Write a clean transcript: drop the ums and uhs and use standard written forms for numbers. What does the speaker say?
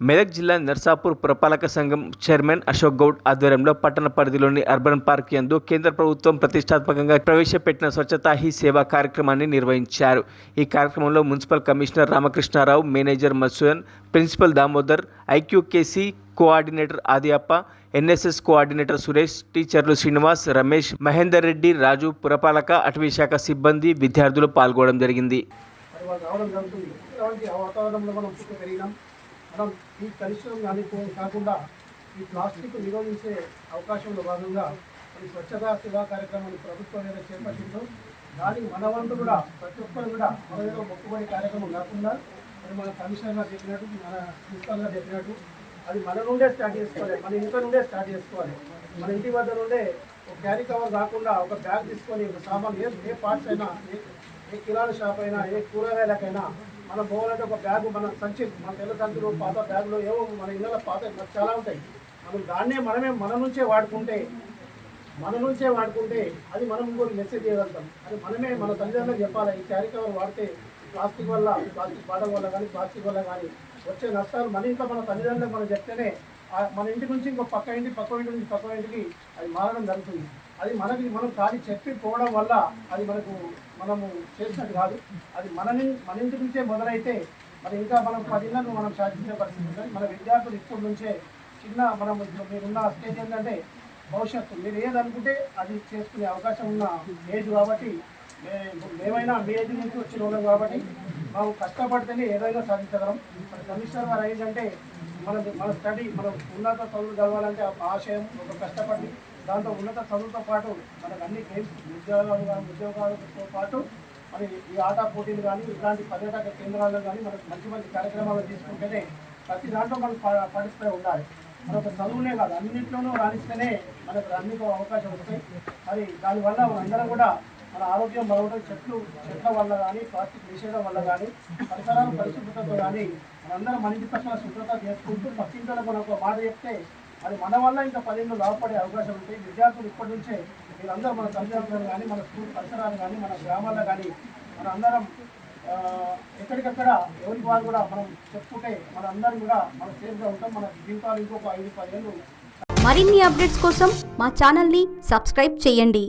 మెదక్ జిల్లా నర్సాపూర్ పురపాలక సంఘం చైర్మన్ అశోక్ గౌడ్ ఆధ్వర్యంలో పట్టణ పరిధిలోని అర్బన్ పార్క్ యందు కేంద్ర ప్రభుత్వం ప్రతిష్టాత్మకంగా ప్రవేశపెట్టిన స్వచ్ఛతా హీ సేవా కార్యక్రమాన్ని నిర్వహించారు. ఈ కార్యక్రమంలో municipal commissioner Ramakrishnarao, manager Masuyan, principal Damodar, IQAC coordinator Adiyappa, NSS coordinator Suresh, టీచర్లు శ్రీనివాస్, రమేష్, మహేందర్ రెడ్డి, రాజు, పురపాలక అటవీశాఖ సిబ్బంది, విద్యార్థులు పాల్గొనడం జరిగింది. మనం ఈ పరిశ్రమ కాకుండా ఈ ప్లాస్టిక్ నిరోధించే అవకాశంలో భాగంగా ఈ స్వచ్ఛతా సేవా కార్యక్రమాన్ని ప్రభుత్వం ఏదైతే చేపట్టిందో దానికి మన వంతు కూడా ప్రతి ఒక్కరు కూడా మన దగ్గర మొక్కుబడి కార్యక్రమం కాకుండా మరి మన కమిషనర్గా చెప్పినట్టు, మన ప్రిన్సిపల్గా చెప్పినట్టు అది మన నుండే స్టార్ట్ చేసుకోవాలి, మన ఇంట్లో నుండే స్టార్ట్ చేసుకోవాలి. మన ఇంటి వద్ద నుండే ఒక క్యారీ కవర్ కాకుండా ఒక బ్యాగ్ తీసుకొని ఒక సామాన్ ఏ పార్ట్స్ అయినా, ఏ కిరాణా షాప్ అయినా, ఏ కూరగాయలకైనా మనం పోవాలంటే ఒక బ్యాగు, మన సంచి, మన తెల్ల సంచులు, పాత బ్యాగులు ఏవో మన ఇళ్ళలో పాత చాలా ఉంటాయి. మనం దాన్నే మన నుంచే వాడుకుంటే అది మనం ఇంకోటి మెసేజ్ చేయగలుగుతాం. అది మనమే మన తల్లిదండ్రులకు చెప్పాలి. ఈ క్యారీ కవర్ వాడితే ప్లాస్టిక్ వాడడం వల్ల కానీ ప్లాస్టిక్ వల్ల కానీ వచ్చే నష్టాలు మన ఇంట్లో మన తల్లిదండ్రులకు మనం చెప్తేనే మన ఇంటి నుంచి ఇంకో పక్క ఇంటి నుంచి పక్క ఇంటికి అది మారడం జరుగుతుంది. అది మనం ఖాళీ చెప్పి పోవడం వల్ల అది మనము చేసినట్టు కాదు. అది మన ఇంటి నుంచే మొదలైతే మరి ఇంకా మనం 10 ఇళ్లను మనం సాధించే పరిస్థితి ఉంటుంది. మన విద్యార్థులు ఇప్పటి నుంచే మనం మీరున్న స్టేజ్ ఏంటంటే భవిష్యత్తు మీరు ఏదనుకుంటే అది చేసుకునే అవకాశం ఉన్న ఏజ్ కాబట్టి మేమైనా మీ ఏజ్ నుంచి వచ్చిన వాళ్ళం కాబట్టి మనం కష్టపడితేనే ఏదైనా సాధించగలం. మన కమిషనర్ గారు ఏంటంటే మన స్టడీ, మనం ఉన్నత చదువులు చదవాలంటే ఆశయం ఒక కష్టపడి దాంతో ఉన్నత చదువుతో పాటు మనకు అన్ని గేమ్స్ ఉద్యోగాలతో పాటు మరి ఈ ఆట పోటీలు కానీ ఇలాంటి పర్యాటక కేంద్రాల్లో కానీ మనకు మంచి కార్యక్రమాలు తీసుకుంటేనే ప్రతి దాంట్లో మనం పార్టిసిపేట్ ఉండాలి. మనకు చదువునే కాదు అన్నింటిలోనూ రాణిస్తేనే మనకు అన్ని అవకాశం వస్తాయి. మరి దానివల్ల మనందరం కూడా మన ఆరోగ్యం బాగుంటుంది. చెట్ల వల్ల కానీ ప్లాస్టిక్ నిషేధం వల్ల కానీ పరిసరాల పరిశుభ్రతతో కానీ మనందరం మన ఇంటి పక్కన శుభ్రత చేసుకుంటూ పక్కింట్లో మనకు ఒక మాట చెప్తే అది మన వల్ల ఇంకా 10 ఏళ్ళు లాభపడే అవకాశం ఉంటాయి. విద్యార్థులు ఇప్పటి నుంచే మీరందరూ మన తల్లిదండ్రులు కానీ మన స్కూల్ పరిసరాలు కానీ మన గ్రామాల్లో కానీ మన అందరం ఎక్కడికక్కడ ఎవరికి వారు కూడా మనం చెప్పుకుంటే మన అందరం కూడా మన సేఫ్గా ఉంటాం. మన జీవితాలు ఇంకొక 5-10 ఏళ్ళు. మరిన్ని అప్డేట్స్ కోసం మా ఛానల్ని సబ్స్క్రైబ్ చేయండి.